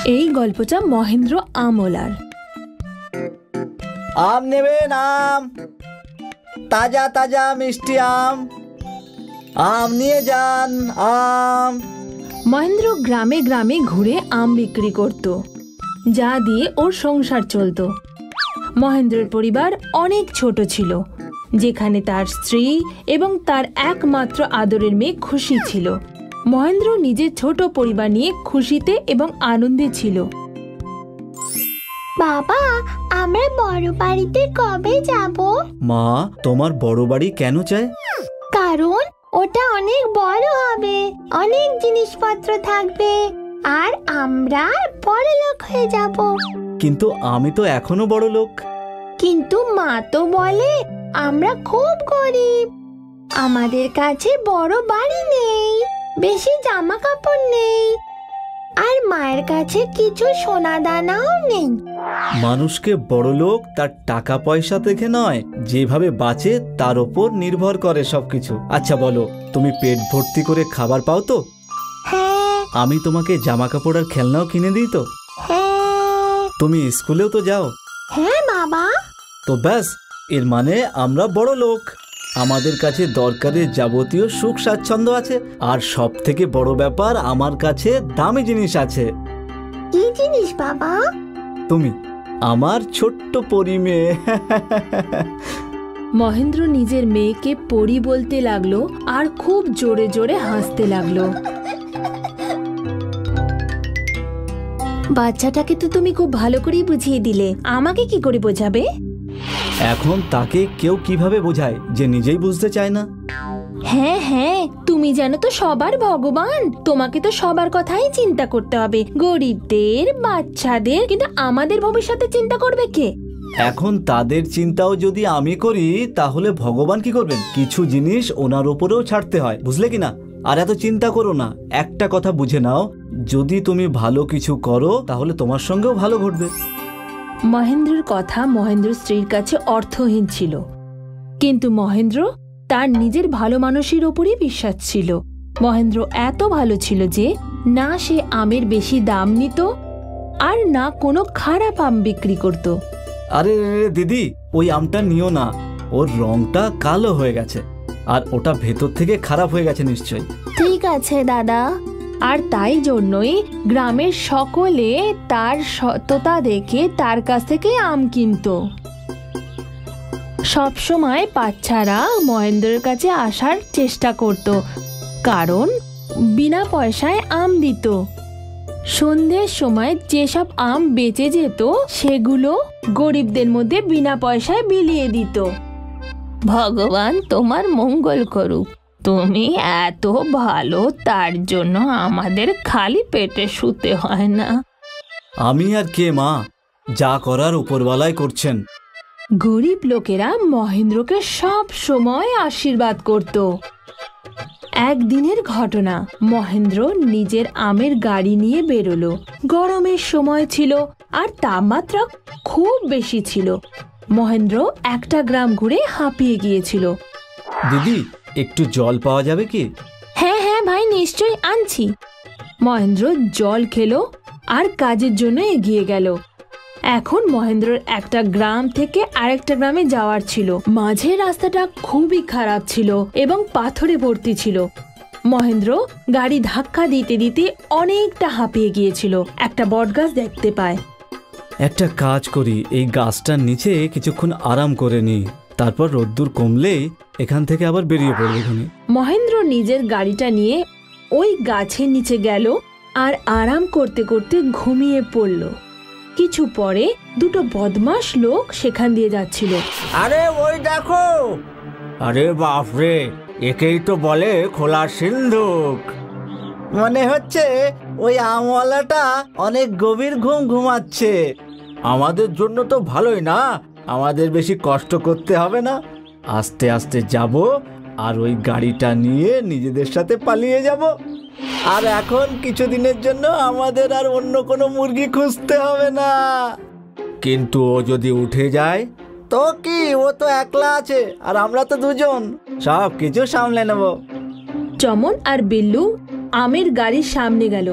এই গল্পটা মহেন্দ্র আমলার। আম নেবেন? আম, তাজা তাজা মিষ্টি আম, আম নিয়ে যান। আম। মহেন্দ্র গ্রামে গ্রামে ঘুরে আম বিক্রি করত, যা দিয়ে ওর সংসার চলত। মহেন্দ্রের পরিবার অনেক ছোট ছিল, যেখানে তার স্ত্রী এবং তার একমাত্র আদরের মেয়ে খুশি ছিল। মহেন্দ্র নিজের ছোট পরিবার নিয়ে খুশিতে এবং আনন্দে ছিল। বাবা, আমরা বড় বাড়িতে কবে যাব? মা, তোমার বড় বাড়ি কেন চাই? কারণ ওটা অনেক বড় হবে, অনেক জিনিসপত্র থাকবে, আর আমরা বড়লোক হয়ে যাব। কিন্তু আমি তো এখনো বড় লোক। কিন্তু মা তো বলে আমরা খুব গরিব, আমাদের কাছে বড় বাড়ি নেই, বেশি জামা কাপড় নেই, আর মায়ের কাছে কিছু সোনা দানাও নেই। মানুষকে বড় লোক তার টাকা পয়সা দেখে নয়, যেভাবে বাঁচে তার ওপর নির্ভর করে সবকিছু। আচ্ছা বলো, তুমি পেট ভর্তি করে খাবার পাও তো? হ্যাঁ। আমি তোমাকে জামা কাপড় আর খেলনাও কিনে দিই তো? হ্যাঁ। তুমি স্কুলেও তো যাও? হ্যাঁ বাবা। তো ব্যাস, এর মানে আমরা বড় লোক। আমাদের কাছে দরকারের যাবতীয় সুখ স্বাচ্ছন্দ্য আছে, আর সব থেকে বড় ব্যাপার, আমার কাছে দামি জিনিস আছে। কি জিনিস বাবা? তুমি, আমার ছোট্ট পরি মেয়ে। মহেন্দ্র নিজের মেয়েকে পরি বলতে লাগলো আর খুব জোরে জোরে হাসতে লাগলো। বাচ্চাটাকে তো তুমি খুব ভালো করেই বুঝিয়ে দিলে, আমাকে কি করে বোঝাবে? এখন তাকে কেউ কিভাবে বোঝায় যে নিজেই বুঝতে চায় না? হ্যাঁ হ্যাঁ, তুমি জানো তো সবার ভগবান, তোমাকে তো সবার কথাই চিন্তা করতে হবে, গরিবদের, বাচ্চাদের, কিন্তু আমাদের ভবিষ্যতে চিন্তা করবে কে? এখন তাদের চিন্তাও যদি আমি করি, তাহলে ভগবান কি করবেন? কিছু জিনিস ওনার উপরেও ছাড়তে হয়, বুঝলে কিনা? আর এত চিন্তা করো না। একটা কথা বুঝে নাও, যদি তুমি ভালো কিছু করো তাহলে তোমার সঙ্গেও ভালো ঘটবে। মহেন্দ্রের কথা মহেন্দ্র স্ত্রীর কাছে অর্থহীন ছিল, কিন্তু মহেন্দ্র তার নিজের ভালো মানুষের ওপরই বিশ্বাস ছিল। মহেন্দ্র এত ভালো ছিল যে না সে আমের বেশি দাম নিত, আর না কোনো খারাপ আম বিক্রি করত। আরে দিদি, ওই আমটা নিও না, ওর রংটা কালো হয়ে গেছে, আর ওটা ভেতর থেকে খারাপ হয়ে গেছে নিশ্চয়ই। ঠিক আছে দাদা। আর তাই জন্যই গ্রামের সকলে তার সততা দেখে তার কাছ থেকে আম কিনত। সবসময় বাচ্চারা মহেন্দ্রের কাছে আসার চেষ্টা করত, কারণ বিনা পয়সায় আম দিত। সন্ধ্যের সময় যেসব আম বেঁচে যেত সেগুলো গরিবদের মধ্যে বিনা পয়সায় বিলিয়ে দিত। ভগবান তোমার মঙ্গল করুক, তুমি এত ভালো, তার জন্য আমাদের খালি পেটে শুতে হয় না। আমি আর কে মা, যা করার উপরওয়ালাই করছেন। গরিব লোকেরা মহেন্দ্রকে সব সময় আশীর্বাদ করত। একদিনের ঘটনা, মহেন্দ্র নিজের আমের গাড়ি নিয়ে বেরোলো। গরমের সময় ছিল আর তাপমাত্রা খুব বেশি ছিল। মহেন্দ্র একটা গ্রাম ঘুরে হাঁপিয়ে গিয়েছিল। দিদি, একটু জল পাওয়া যাবে কি? হ্যাঁ হ্যাঁ ভাই, নিশ্চয়ই আনছি। মহেন্দ্র জল খেলো আর কাজের জন্য এগিয়ে গেল। এখন মহেন্দ্রর একটা গ্রাম থেকে আরেকটা গ্রামে যাওয়ার ছিল। মাঝের রাস্তাটা খুবই খারাপ ছিল এবং পাথরে ভর্তি ছিল। মহেন্দ্র গাড়ি ধাক্কা দিতে দিতে অনেকটা হাঁপিয়ে গিয়েছিল। একটা বটগাছ দেখতে পায়। একটা কাজ করি, এই গাছটার নিচে কিছুক্ষণ আরাম করে নিই, তারপর রোদ্দুর কমলে এখান থেকে আবার বেরিয়ে পড়ব। মহেন্দ্র নিজের গাড়িটা নিয়ে ওই গাছের নিচে গেল আর আরাম করতে করতে ঘুমিয়ে পড়ল। কিছু পরে দুটো বদমাশ লোক সেখান দিয়ে যাচ্ছিল। আরে ওই দেখো, আরে বাপরে, একেই তো বলে খোলা সিন্ধুক। মনে হচ্ছে ওই আমওয়ালাটা অনেক গভীর ঘুম ঘুমাচ্ছে। আমাদের জন্য তো ভালোই না, আমাদের বেশি কষ্ট করতে হবে না। আস্তে আস্তে যাব আর ওই গাড়িটা নিয়ে নিজেদের সাথে পালিয়ে যাব। আর এখন কিছুদিনের জন্য আমাদের আর অন্য কোনো মুরগি খুঁজতে হবে না। কিন্তু ও যদি উঠে যায় তো কি, ও তো একলা আছে আর আমরা তো দুজন, সব কিছু সামলে নেব। চমন আর বিল্লু আমের গাড়ির সামনে গেল।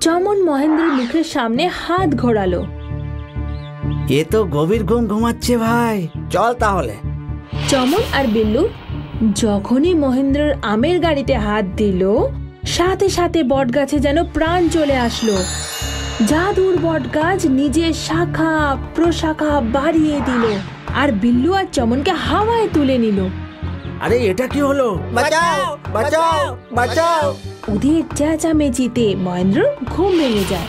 চমন মহেন্দ্রের মুখের সামনে হাত ঘোরালো। এ তো গভীর ঘুম ঘুমাচ্ছে ভাই, চল তাহলে। চমন আর বিল্লু যখনই মহেন্দ্রের আমের গাড়িতে হাত দিল, সাথে সাথে বটগাছে যেন প্রাণ চলে আসলো। জাদুর বটগাছ নিজের শাখা প্রশাখা বাড়িয়ে দিল আর বিল্লু আর চমনকে হাওয়ায় তুলে নিল। আরে এটা কি হলো? বাঁচাও বাঁচাও বাঁচাও! ওদের চেঁচামেচিতে মহেন্দ্র ঘুম ভেঙে যায়।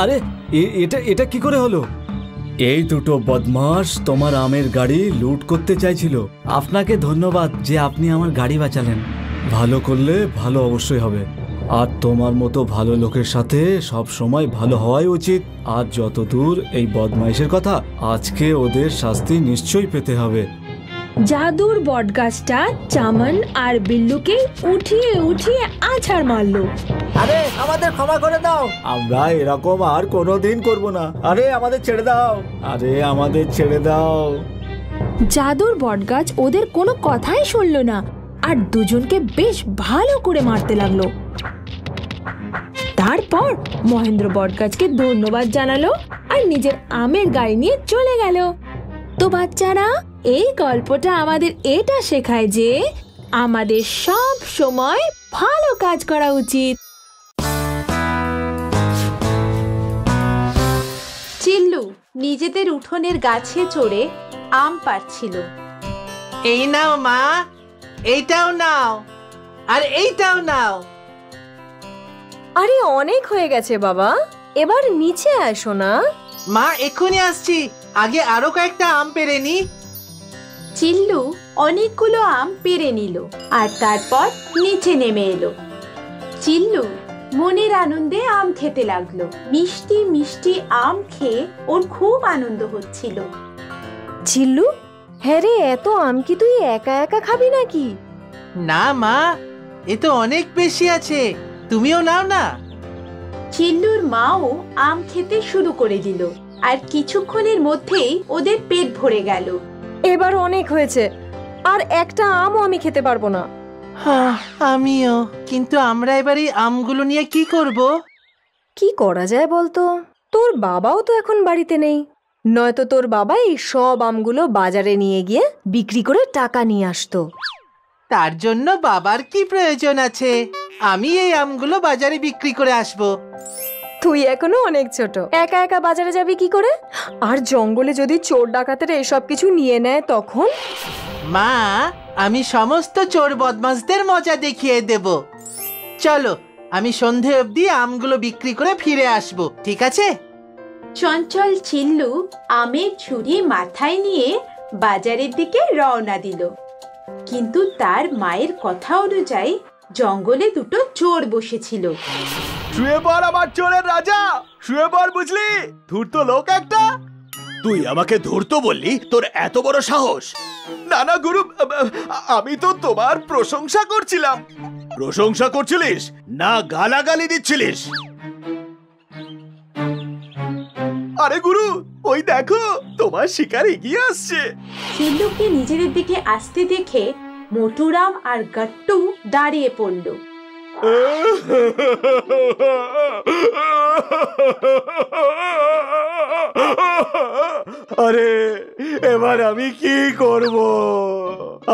আরে এটা এটা কি করে হলো? এই দুটো বদমাশ তোমার আমের গাড়ি লুট করতে চাইছিল। আপনাকে ধন্যবাদ যে আপনি আমার গাড়ি বাঁচালেন। ভালো করলে ভালো অবশ্যই হবে, আর তোমার মতো ভালো লোকের সাথে সব সময় ভালো হওয়াই উচিত। আর যতদূর এই বদমাইশের কথা, আজকে ওদের শাস্তি নিশ্চয়ই পেতে হবে। জাদুর বটগাছটা চমন আর বিল্লুকে উঠিয়ে উঠিয়ে আছাড় মারলো। আরে আমাদের ক্ষমা করে দাও। আমরা এরকম আর কোনোদিন করব না। আরে আমাদের ছেড়ে দাও, আরে আমাদের ছেড়ে দাও। জাদুর বটগাছ ওদের কোনো কথাই শুনলো না আর দুজনকে বেশ ভালো করে মারতে লাগলো। তারপর মহেন্দ্র বটগাছকে ধন্যবাদ জানালো আর নিজের আমের গাড়ি নিয়ে চলে গেল। তো বাচ্চারা, এই গল্পটা আমাদের এটা শেখায় যে আমাদের সব সময় ভালো কাজ করা উচিত। চিল্লু নিজেদের উঠোনের গাছে চড়ে আম পাড়ছিল। এই নাও মা, এইটাও নাও, আর এইটাও নাও। আরে অনেক হয়ে গেছে বাবা, এবার নিচে আসো না। মা এক্ষুনি আসছি, আগে আরো কয়েকটা আম পেড়ে নি। চিল্লু অনেকগুলো আম পেড়ে নিল আর তারপর নিচে নেমে এলো। চিল্লু মনের আনন্দে আম খেতে লাগলো। মিষ্টি মিষ্টি আম খেয়ে ওর খুব আনন্দ হচ্ছিল। চিল্লু, হ্যাঁ রে, এত আম কি তুই একা একা খাবি নাকি? না মা, এ তো অনেক বেশি আছে, তুমিও নাও না। চিল্লুর মাও আম খেতে শুরু করে দিল আর কিছুক্ষণের মধ্যেই ওদের পেট ভরে গেল। এবার অনেক হয়েছে, আর একটা আমও আমি খেতে পারবো না। হ্যাঁ আমিও, কিন্তু আমরা এবার এই আমগুলো নিয়ে কি করব? কি করা যায় বলতো? তোর বাবাও তো এখন বাড়িতে নেই, নয়তো তোর বাবা এই সব আমগুলো বাজারে নিয়ে গিয়ে বিক্রি করে টাকা নিয়ে আসতো। তার জন্য বাবার কি প্রয়োজন আছে? আমি এই আমগুলো বাজারে বিক্রি করে আসব। তুই এখনো অনেক ছোট, একা একা বাজারে যাবি কি করে? আর জঙ্গলে যদি চোর ডাকাতেরা এসব কিছু নিয়ে নেয় তখন? মা, আমি সমস্ত চোর বদমাশদের মজা দেখিয়ে দেব। চলো, আমি সন্ধে অবধি আমগুলো বিক্রি করে ফিরে আসব, ঠিক আছে? চঞ্চল চিল্লু আমের ঝুড়ি মাথায় নিয়ে বাজারের দিকে রওনা দিল। কিন্তু তার মায়ের কথা অনুযায়ী জঙ্গলে দুটো চোর বসেছিল। শুয়ে পড় আমার চোরের রাজা, শুয়ে পড়, বুঝলি? ধূর্ত লোক একটা। তুই আমাকে ধূর্ত বললি? তোর এত বড় সাহস! না না গুরু, আমি তো তোমার প্রশংসা করছিলাম। প্রশংসা করছিলিস না গালাগালি দিচ্ছিলিস? আরে গুরু, ওই দেখো তোমার শিকার এগিয়ে আসছে। চিল্লুকে নিজেদের দিকে আসতে দেখে মোটুরাম আর গাট্টু দাঁড়িয়ে পড়ল। আরে এবার আমি কি করব?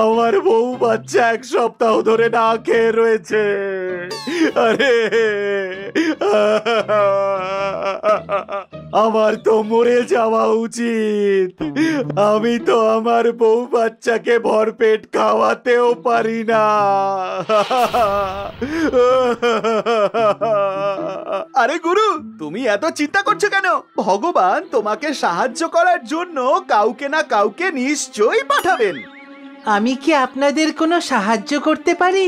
আমার বউ বাচ্চা এক সপ্তাহ ধরে না খেয়ে রয়েছে। আরে আমার তো মরে যাওয়া উচিত। আমি তো আমার বউ বাচ্চাকে ভরপেট খাওয়াতেও পারি না। আরে গুরু, তুমি এত চিন্তা করছো কেন? ভগবান তোমাকে সাহায্য করার জন্য কাউকে না কাউকে নিশ্চয়ই পাঠাবেন। আমি কি আপনাদের কোনো সাহায্য করতে পারি?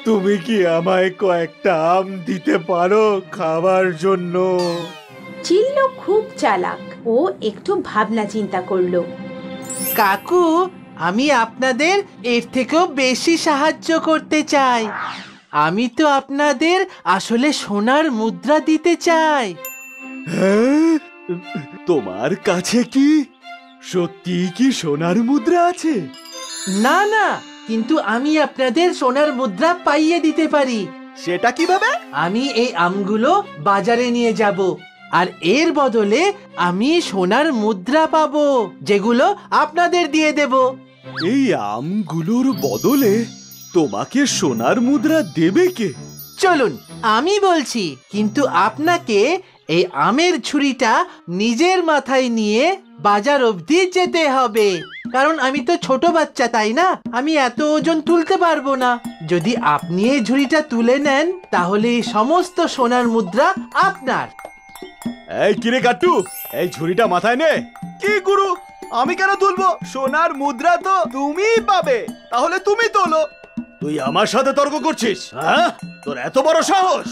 তুমি কি আমায় কয়েকটা আম দিতে পারো খাবার জন্য? চিল্লু খুব চালাক, ও একটু ভাবনা চিন্তা করলো। কাকু, আমি আপনাদের এর থেকেও বেশি সাহায্য করতে চাই। আমি তো আপনাদের আসলে সোনার মুদ্রা দিতে চাই। হ্যাঁ? তোমার কাছে কি সত্যি কি সোনার মুদ্রা আছে? না না, কিন্তু আমি আপনাদের সোনার মুদ্রা পাইয়ে দিতে পারি। সেটা কিভাবে? আমি এই আমগুলো বাজারে নিয়ে যাব, আর এর বদলে আমি সোনার মুদ্রা পাবো, যেগুলো আপনাদের দিয়ে দেব। এই আমগুলোর বদলে তোমাকে সোনার মুদ্রা দেবে কে? চলুন, আমি বলছি, কিন্তু আপনাকে এই আমের ছুরিটা নিজের মাথায় নিয়ে বাজার অবধি যেতে হবে, কারণ আমি তো ছোট বাচ্চা, তাই না? আমি এত ওজন তুলতে পারবো না। যদি আপনি এই ঝুড়িটা তুলে নেন, তাহলে এই সমস্ত সোনার মুদ্রা আপনার। এই কিরে গাট্টু, এই ঝুড়িটা মাথায় নে। কি গুরু, আমি কেন তুলবো? সোনার মুদ্রা তো তুমিই পাবে, তাহলে তুমি তোলো। তুই আমার সাথে তর্ক করছিস? হ্যাঁ, তোর এত বড় সাহস!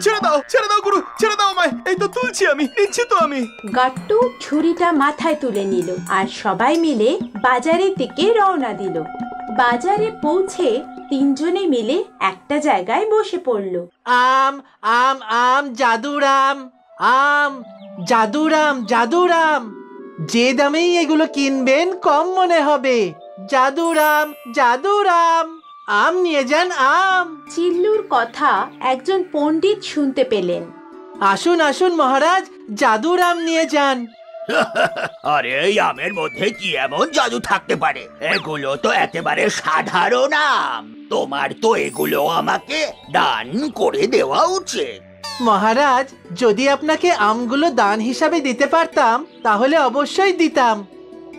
ছেড়ে দাও গুরু, ছেড়ে দাও আমায়। এই তো তুলছি, আমি নিচ্ছি তো আমি। গাট্টু ছুরিটা মাথায় তুলে নিল আর সবাই মিলে বাজারের দিকে রওনা দিল। বাজারে পৌঁছে তিনজনে মিলে একটা জায়গায় বসে পড়ল। আম আম আম জাদুরাম, আম জাদুরাম জাদুরাম, যে দামেই এগুলো কিনবেন কম মনে হবে। জাদুরাম জাদুরাম, আম নিয়ে যান আম। চিল্লুর কথা একজন পণ্ডিত শুনতে পেলেন। আসুন আসুন মহারাজ, জাদুরাম নিয়ে যান। আরে এই আমের মধ্যে কি এমন জাদু থাকতে পারে? এগুলো তো একেবারে সাধারণ আম। তোমার তো এগুলো আমাকে দান করে দেওয়া উচিত। মহারাজ, যদি আপনাকে আমগুলো দান হিসাবে দিতে পারতাম তাহলে অবশ্যই দিতাম,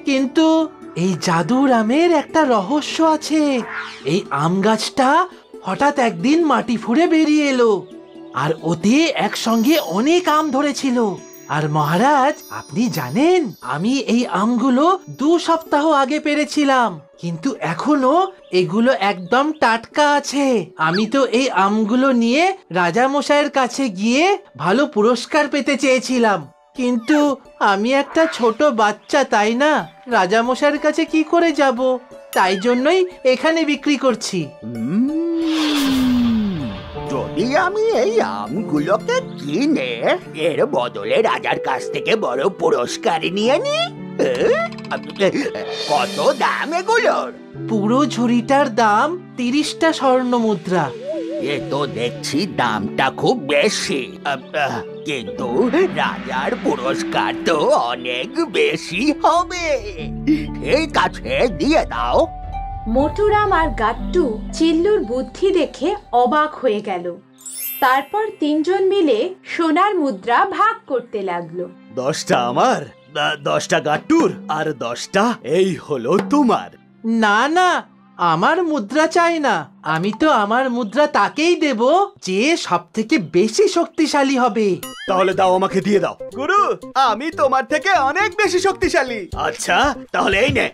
কিন্তু এই জাদুর আমের একটা রহস্য আছে। এই আম গাছটা হঠাৎ একদিন মাটি ফুঁড়ে বেরিয়ে এলো, আর ওতে একসঙ্গে অনেক আম ধরেছিল। আর মহারাজ, আপনি জানেন, আমি এই আমগুলো 2 সপ্তাহ আগে পেরেছিলাম, কিন্তু এখনো এগুলো একদম টাটকা আছে। আমি তো এই আমগুলো নিয়ে রাজা মশাইয়ের কাছে গিয়ে ভালো পুরস্কার পেতে চেয়েছিলাম, কিন্তু আমি একটা ছোট বাচ্চা, তাই না? রাজা মশাইয়ের কাছে কি করে যাব? তাই জন্যই এখানে বিক্রি করছি। যদি আমি এই আমগুলোকে কিনে এর বদলে রাজার কাছ থেকে বড় পুরস্কার নিয়ে নি, কত দাম এগুলোর? পুরো ঝুড়িটার দাম 30টা স্বর্ণ মুদ্রা। এ তো দেখছি দামটা খুব বেশি, কিন্তু রাজার পুরস্কার তো অনেক বেশি হবে। ঠিক আছে, দিয়ে দাও। মোটুরাম আর গাট্টু চিল্লুর বুদ্ধি দেখে অবাক হয়ে গেল। তারপর তিনজন মিলে সোনার মুদ্রা ভাগ করতে লাগলো। 10টা আমার, 10টা গাট্টুর, আর 10টা এই হলো তোমার। না না, আমার মুদ্রা চাই না। আমি তো আমার মুদ্রা তাকেই দেব যে সব থেকে বেশি শক্তিশালী হবে। তাহলে দাও, আমাকে দিয়ে দাও। গুরু, আমি তোমার থেকে অনেক বেশি শক্তিশালী। আচ্ছা, তাহলে এই নে।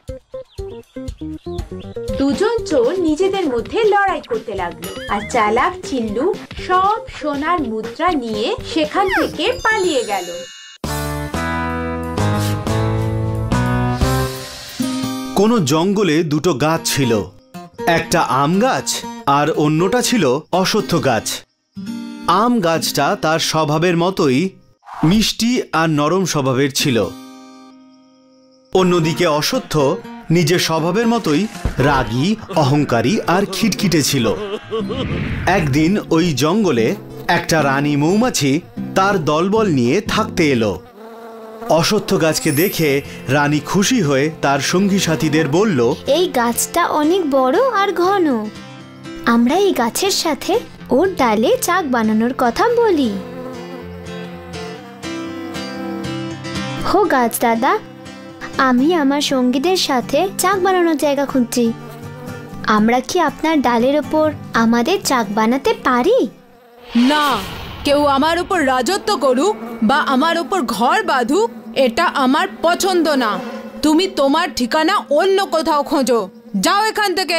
দুজন চোর নিজেদের মধ্যে লড়াই করতে লাগলো, আর চালাক চিল্লু সব সোনার মুদ্রা নিয়ে সেখান থেকে পালিয়ে গেল। কোনো জঙ্গলে 2টো গাছ ছিল, একটা আম গাছ আর অন্যটা ছিল অশ্বত্থ গাছ। আম গাছটা তার স্বভাবের মতোই মিষ্টি আর নরম স্বভাবের ছিল। অন্যদিকে অশ্বত্থ নিজের স্বভাবের মতোই রাগী, অহংকারী আর খিটখিটে ছিল। একদিন ওই জঙ্গলে একটা রানী মৌমাছি তার দলবল নিয়ে থাকতে এলো। অশ্বত্থ গাছকে দেখে রানী খুশি হয়ে তার সঙ্গী সাথীদের বলল, এই গাছটা অনেক বড় আর ঘন, আমরা এই গাছের সাথে ওর ডালে চাক বানানোর কথা বলি। হো গাছ দাদা, আমি আমার সঙ্গীদের সাথে চাক বানানোর জায়গা খুঁজছি। আমরা কি আপনার ডালের ওপর আমাদের চাক বানাতে পারি? না, কেউ আমার উপর রাজত্ব করুক বা আমার উপর ঘর বাঁধুক, এটা আমার পছন্দ না। তুমি তোমার ঠিকানা অন্য কোথাও খোঁজো, যাও এখান থেকে।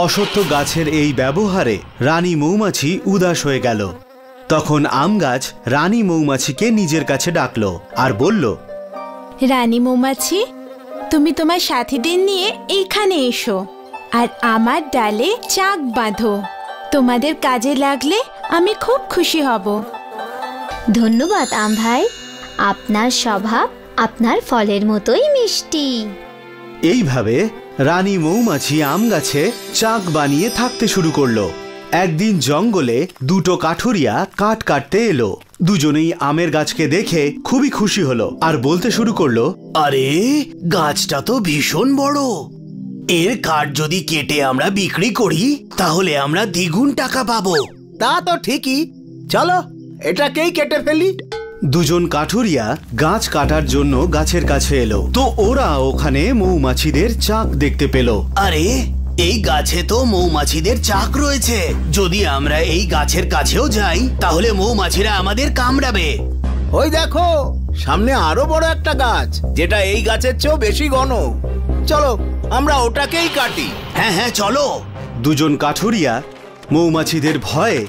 অশ্বত্থ গাছের এই ব্যবহারে রানী মৌমাছি উদাস হয়ে গেল। তখন আম গাছ রানী মৌমাছিকে নিজের কাছে ডাকলো আর বলল, রানী মৌমাছি, তুমি তোমার সাথীদের নিয়ে এইখানে এসো আর আমার ডালে চাক বাঁধো। তোমাদের কাজে লাগলে আমি খুব খুশি হব। ধন্যবাদ আম ভাই, আপনার স্বভাব আপনার ফলের মতোই মিষ্টি। এইভাবে রানী মৌমাছি আম গাছে চাক বানিয়ে থাকতে শুরু করলো। একদিন জঙ্গলে দুটো কাঠুরিয়া কাঠ কাটতে এলো। দুজনেই আমের গাছকে দেখে খুবই খুশি হলো আর বলতে শুরু করলো, আরে গাছটা তো ভীষণ বড়, এর কাঠ যদি কেটে আমরা বিক্রি করি তাহলে আমরা দ্বিগুণ টাকা পাবো। তা তো ঠিকই, চলো এটাকেই কেটে ফেলি। দুজন কাঠুরিয়া গাছ কাটার জন্য গাছের কাছে এলো। তো ওরা ওখানে মৌমাছিদের চাক দেখতে পেল। আরে এই গাছে তো মৌমাছিদের চাক রয়েছে, যদি আমরা এই গাছের কাছেও যাই তাহলে মৌমাছিরা আমাদের কামড়াবে। ওই দেখো সামনে আরো বড় একটা গাছ, যেটা এই গাছের চেয়েও বেশি ঘন। চলো আমরা ওটাকেই কাটি। হ্যাঁ হ্যাঁ চলো। দুজন কাঠুরিয়া মৌমাছিদের ভয়ে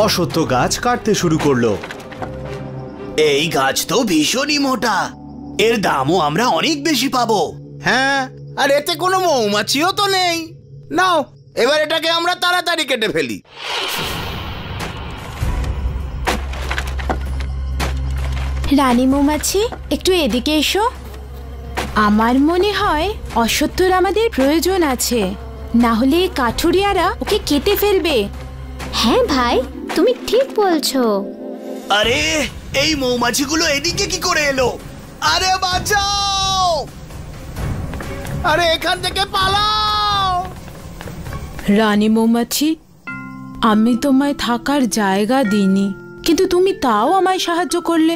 অশ্বত্থ গাছ কাটতে শুরু করলো। এই গাছ তো ভীষণই মোটা, এর দামও আমরা অনেক বেশি পাবো। হ্যাঁ, আর এতে কোনো মৌমাছিও তো নেই। নাও এবার এটাকে আমরা তাড়াতাড়ি কেটে ফেলি। রানী মৌমাছি, একটু এদিকে এসো। আমার মনে হয় অশ্বত্থর আমাদের প্রয়োজন আছে, না হলে কাঠুরিয়ারা ওকে কেটে ফেলবে। হ্যাঁ ভাই, তুমি ঠিক বলছো। আরে এই মৌমাছিগুলো এদিকে কি করে এলো? আরে বাঁচাও, আরে এখান থেকে পালাও। রানী মৌমাছি, আমি তোমায় থাকার জায়গা দিইনি, কিন্তু তুমি তাও আমায় সাহায্য করলে।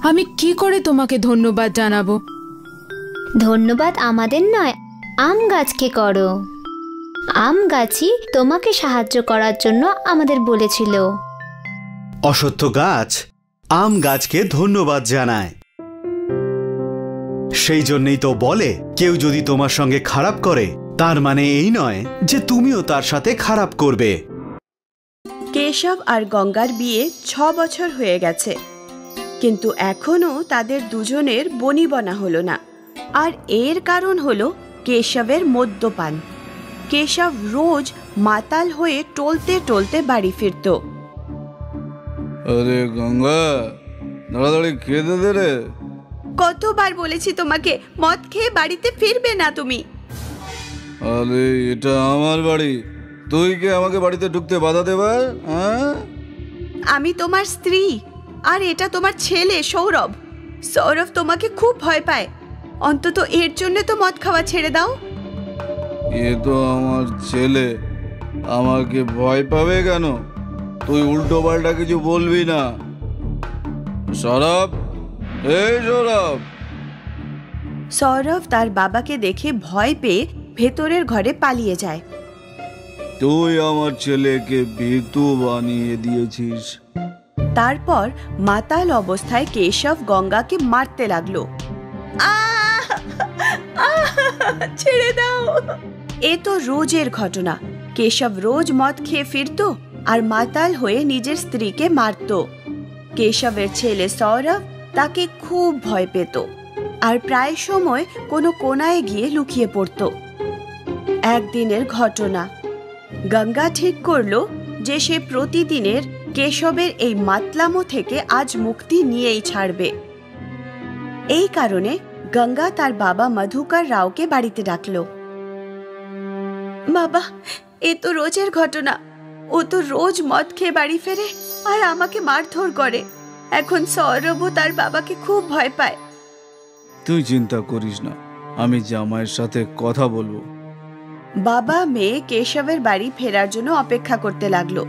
আমি কি করে তোমাকে ধন্যবাদ জানাবো? ধন্যবাদ আমাদের নয়, আম গাছকে করো। আম গাছই তোমাকে সাহায্য করার জন্য আমাদের বলেছিল। অশ্বত্থ গাছ আম গাছকে ধন্যবাদ জানায়। সেই জন্যই তো বলে, কেউ যদি তোমার সঙ্গে খারাপ করে তার মানে এই নয় যে তুমিও তার সাথে খারাপ করবে। কেশব আর গঙ্গার বিয়ে 6 বছর হয়ে গেছে, কিন্তু এখনো তাদের দুজনের বনিবনা হলো না। আর এর কারণ হলো কেশবের মদ্যপান। কেশব রোজ মাতাল হয়ে টলতে টলতে বাড়ি ফিরত। আরে গঙ্গা, তাড়াতাড়ি খেতে দে রে। কতবার বলেছি তোমাকে মদ খেয়ে বাড়িতে ফিরবে না তুমি। আরে এটা আমার বাড়ি, তুই কে আমাকে বাড়িতে ঢুকতে বাধা দেবার? হ্যাঁ, আমি তোমার স্ত্রী, আর এটা তোমার ছেলে সৌরভ। সৌরভ তোমাকে খুব ভয় পায়, অন্তত এর জন্য তো মদ খাওয়া ছেড়ে দাও। এ তো আমার ছেলে, আমাকে ভয় পাবে কেন? তুই উল্টো পাল্টা কিছু বলবি না। সৌরভ, এই সৌরভ। সৌরভ তার বাবাকে দেখে ভয় পেয়ে ভেতরের ঘরে পালিয়ে যায়। তুই আমার ছেলেকে ভীতু বানিয়ে দিয়েছিস। তারপর মাতাল অবস্থায় কেশব গঙ্গাকে মারতে লাগলো। ছেড়ে দাও। এ তো রোজের ঘটনা। কেশব রোজ মদ খেয়ে ফিরতো আর মাতাল হয়ে নিজের স্ত্রীকে মারত। কেশবের ছেলে সৌরভ তাকে খুব ভয় পেত আর প্রায় সময় কোনো কোনায় গিয়ে লুকিয়ে পড়ত। একদিনের ঘটনা, গঙ্গা ঠিক করলো যে সে প্রতিদিনের কেশবের এই মাতলামো থেকে আজ মুক্তি নিয়েই ছাড়বে। এই কারণে গঙ্গা তার বাবা মধুকর রাওকে বাড়িতে ডাকলো। বাবা, এ তো রোজের ঘটনা। ও তো রোজ মদ খেয়ে বাড়ি ফেরে আর আমাকে মারধর করে। এখন সৌরভও তার বাবাকে খুব ভয় পায়। তুই চিন্তা করিস না, আমি জামাইয়ের সাথে কথা বলবো। বাবা মেয়ে কেশবের বাড়ি ফেরার জন্য অপেক্ষা করতে লাগলো।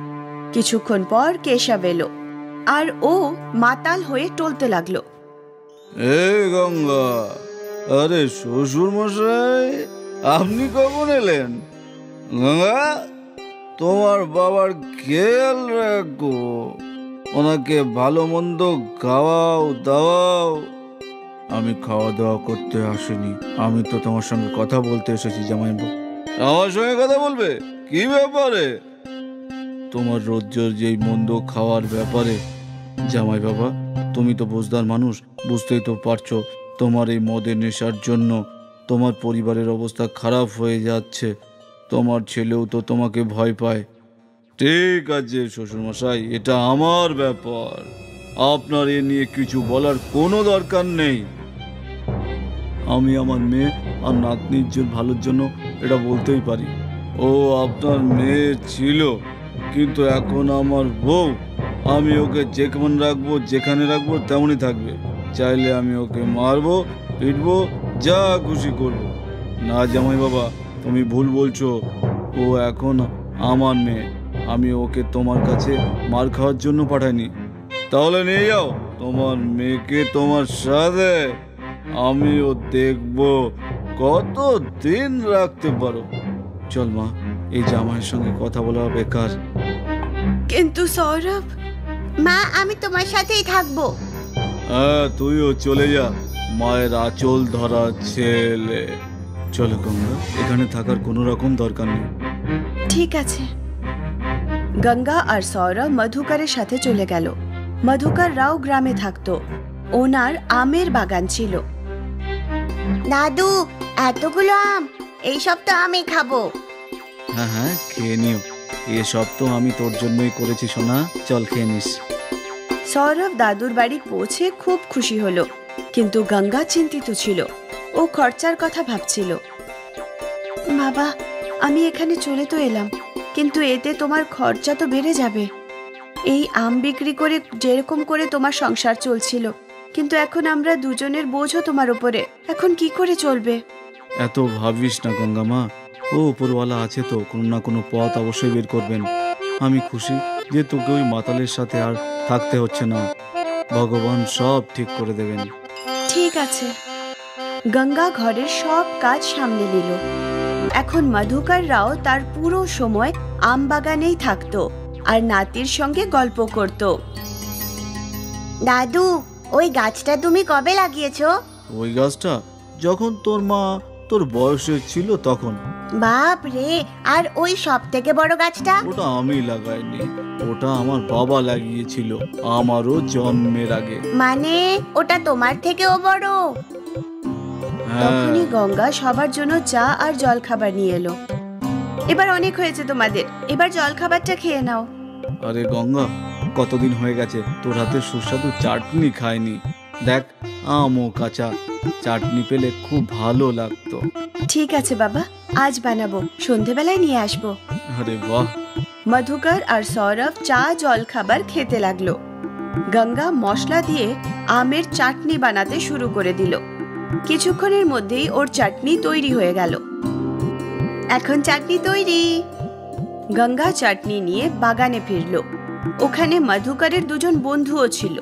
কিছুক্ষণ পর কেশব এলো আর ও মাতাল হয়ে টলতে লাগলো। এই গঙ্গা, আরে শ্বশুর মশাই, আপনি কখন এলেন? গঙ্গা, তোমার বাবার খেয়াল রাখো, ওনাকে ভালো মন্দ খাওয়াও দাওয়াও। আমি খাওয়া দাওয়া করতে আসিনি, আমি তো তোমার সঙ্গে কথা বলতে এসেছি। জামাইবাবু, আমার সঙ্গে কথা বলবে? কি ব্যাপারে? তোমার রোজ যেই মন্দ খাওয়ার ব্যাপারে। জামাই বাবা, তুমি তো বুঝদার মানুষ, বুঝতেই তো পারছো তোমার এই মদের নেশার জন্য তোমার পরিবারের অবস্থা খারাপ হয়ে যাচ্ছে। তোমার ছেলেও তো তোমাকে ভয় পায়। ঠিক আছে শ্বশুরমশাই, এটা আমার ব্যাপার, আপনার এ নিয়ে কিছু বলার কোনো দরকার নেই। আমি আমার মেয়ে আর নাতনির ভালোর জন্য এটা বলতেই পারি। ও আপনার মেয়ে ছিল, কিন্তু এখন আমার বউ। আমি ওকে যেমন রাখবো, যেখানে রাখবো তেমনই থাকবে। চাইলে আমি ওকে মারবো, পিটবো, যা খুশি করবো। না জামাই বাবা, তুমি ভুল বলছো। ও এখন আমার মেয়ে। আমি ওকে তোমার কাছে মার খাওয়ার জন্য পাঠাইনি। তাহলে নিয়ে যাও তোমার মেয়েকে তোমার সাথে। আমিও দেখবো কত দিন রাখতে পারো। চল মা, এই জামাইয়ের সঙ্গে কথা বলা বেকার। কিন্তু সৌরভ, মা আমি তোমার সাথেই থাকবো। হ্যাঁ, তুইও চলে যা, মায়ের আঁচল ধরা ছেলে। চলো গঙ্গা, এখানে থাকার কোনো রকম দরকার নেই। ঠিক আছে। গঙ্গা আর সৌরভ মধুকরের সাথে চলে গেল। মধুকর রাও গ্রামে থাকতো। ওনার আমের বাগান ছিল। দাদু, এতগুলো আম, এইসব তো আমি খাবো। হ্যাঁ হ্যাঁ, খেয়ে নিও। এসব তো আমি তোর জন্যই করেছি সোনা, চল খেয়ে নিস। সৌরভ দাদুর বাড়ি পৌঁছে খুব খুশি হলো, কিন্তু গঙ্গা চিন্তিত ছিল। ও খরচার কথা ভাবছিল। বাবা, আমি এখানে চলে তো এলাম, কিন্তু এতে তোমার খরচা তো বেড়ে যাবে। এই আম বিক্রি করে যেরকম করে তোমার সংসার চলছিল, কিন্তু এখন আমরা দুজনের বোঝও তোমার উপরে। এখন কি করে চলবে? এত ভাবিস না গঙ্গা মা, ও উপরওয়ালা আছে তো, কোনো না কোনো পথ অবশ্যই বের করবেন। আমি খুশি যে তোকে ওই মাতালের সাথে আর থাকতে হচ্ছে না। ভগবান সব ঠিক করে দেবেন। ঠিক আছে। গঙ্গা ঘরের সব কাজ সামলে নিল। এখন মধুকর রাও তার পুরো সময় আম বাগানেই থাকতো আর নাতির সঙ্গে গল্প করত। দাদু, ওই গাছটা তুমি কবে লাগিয়েছো? ওই গাছটা যখন তোর মা তোর বয়সে ছিল তখন। বাপ রে, আর ওই সব থেকে বড় গাছটা? ওটা আমি লাগাইনি, ওটা আমার বাবা লাগিয়েছিল আমারও জন্মের আগে। মানে ওটা তোমার থেকেও বড়? তখনই গঙ্গা সবার জন্য চা আর জল খাবার নিয়ে এলো। এবার অনেক হয়েছে তোমাদের, এবার জল খাবারটা খেয়ে নাও। আরে গঙ্গা, কতদিন হয়ে গেছে তোর হাতে সুস্বাদু চাটনি খাইনি। দেখ, আমও কাঁচা, চাটনি পেলে খুব ভালো লাগতো। ঠিক আছে বাবা, আজ বানাবো, সন্ধেবেলায় নিয়ে আসবো। আরে বাহ। মধুকর আর সৌরভ চা জল খাবার খেতে লাগলো। গঙ্গা মশলা দিয়ে আমের চাটনি বানাতে শুরু করে দিল। কিছুক্ষণের মধ্যেই ওর চাটনি তৈরি হয়ে গেল। এখন চাটনি তৈরি। গঙ্গা চাটনি নিয়ে বাগানে ফিরল। ওখানে মধুকরের দুজন বন্ধুও ছিল।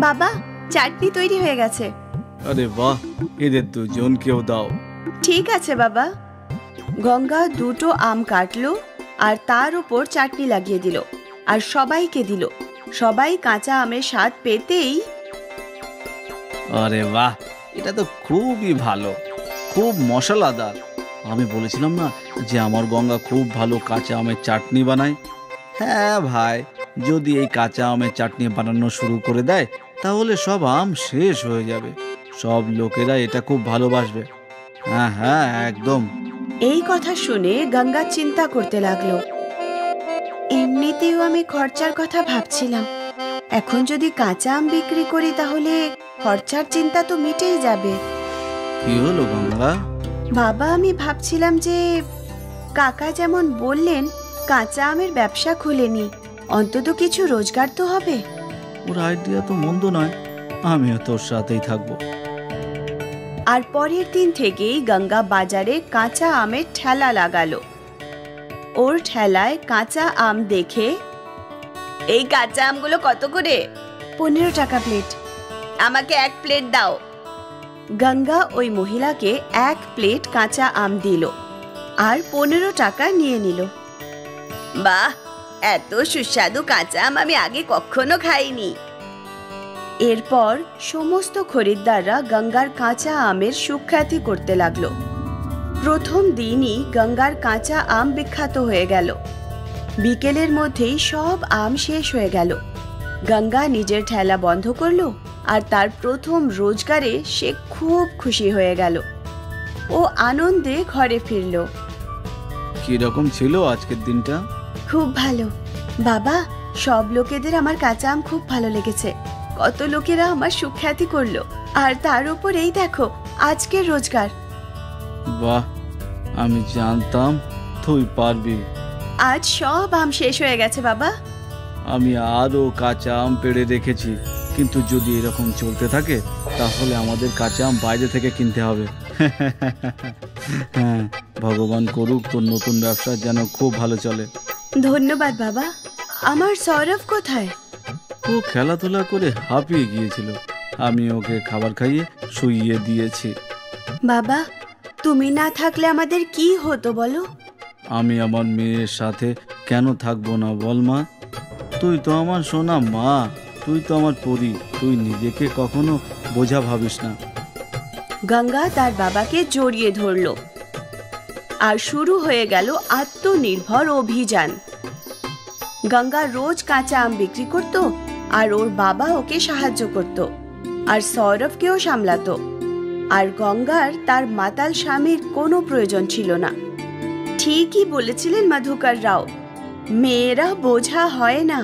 বাবা, চাটনি তৈরি হয়ে গেছে। আরে বাহ, এদের দুজনকেও দাও। ঠিক আছে বাবা। গঙ্গা দুটো আম কাটলো আর তার উপর চাটনি লাগিয়ে দিল আর সবাইকে দিল। সবাই কাঁচা আমের স্বাদ পেতেই, আরে বাহ, এটা তো খুবই ভালো, খুব মশলাদার। আমি বলেছিলাম না যে আমার গঙ্গা খুব ভালো কাঁচা আমের চাটনি বানায়। হ্যাঁ ভাই, যদি এই কাঁচা আমের চাটনি বানানো শুরু করে দেয় তাহলে সব আম শেষ হয়ে যাবে। সব লোকেরা এটা খুব ভালোবাসবে। হ্যাঁ হ্যাঁ, একদম। এই কথা শুনে গঙ্গা চিন্তা করতে লাগলো। এমনিতেও আমি খরচার কথা ভাবছিলাম, এখন যদি কাঁচা আম বিক্রি করি তাহলে খরচার চিন্তা তো মিটেই যাবে। কি হলো গঙ্গা? বাবা, আমি ভাবছিলাম যে কাকা যেমন বললেন কাঁচা আমের ব্যবসা খুলে নি, অন্তত কিছু রোজগার তো হবে। ওর আইডিয়া তো মন্দ নয়, আমিও তোর সাথেই থাকবো। আর পরের দিন থেকেই গঙ্গা বাজারে কাঁচা আমের ঠেলা লাগালো। ওর ঠেলায় কাঁচা আম দেখে, এই কাঁচা আমগুলো কত করে? 15 টাকা প্লেট। আমাকে 1 প্লেট দাও। গঙ্গা ওই মহিলাকে 1 প্লেট কাঁচা আম দিল আর 15 টাকা নিয়ে নিল। বাহ, এত সুস্বাদু কাঁচা আম আমি আগে কখনো খাইনি। এরপর সমস্ত খরিদ্দাররা গঙ্গার কাঁচা আমের সুখ্যাতি করতে লাগলো। প্রথম দিনই গঙ্গার কাঁচা আম বিখ্যাত হয়ে গেল। বিকেলের মধ্যেই সব আম শেষ হয়ে গেল। গঙ্গা নিজের ঠেলা বন্ধ করলো আর তার প্রথম রোজগারে সে খুব খুশি হয়ে গেল। ও আনন্দে ঘরে ফিরল। কি রকম ছিল আজকের দিনটা? খুব ভালো বাবা, সব লোকেদের আমার কাঁচা আম খুব ভালো লেগেছে। কত লোকেরা আমার সুখ্যাতি করলো, আর তার উপর এই দেখো আজকের রোজগার। বাহ, আমি জানতাম তুই পারবি। আজ সব আম শেষ হয়ে গেছে বাবা। আমি আরো কাঁচা আম পেড়ে রেখেছি, কিন্তু যদি এরকম চলতে থাকে তাহলে আমাদের কাঁচা আম বাইরে থেকে কিনতে হবে। হ্যাঁ, ভগবান করুক তোর নতুন ব্যবসা যেন খুব ভালো চলে। ধন্যবাদ বাবা। আমার সৌরভ কোথায়? ও খেলাধুলা করে হাঁপিয়ে গিয়েছিল, আমি ওকে খাবার খাইয়ে শুইয়ে দিয়েছি। বাবা, তুমি না থাকলে আমাদের কি হতো বলো? আমি আমার মেয়ের সাথে কেন থাকবো না বল মা? তুই তো আমার সোনা মা, তুই তো আমার পরী, তুই নিজেকে কখনো বোঝা ভাবিস না। গঙ্গা তার বাবাকে জড়িয়ে ধরল আর শুরু হয়ে গেল আত্মনির্ভর অভিযান। গঙ্গা রোজ কাঁচা আম বিক্রি করত আর ওর বাবা ওকে সাহায্য করত আর সৌরভকেও সামলাতো। আর গঙ্গার তার মাতাল স্বামীর কোনো প্রয়োজন ছিল না। ঠিকই বলেছিলেন মধুকর রাও, মেয়েরা বোঝা হয় না।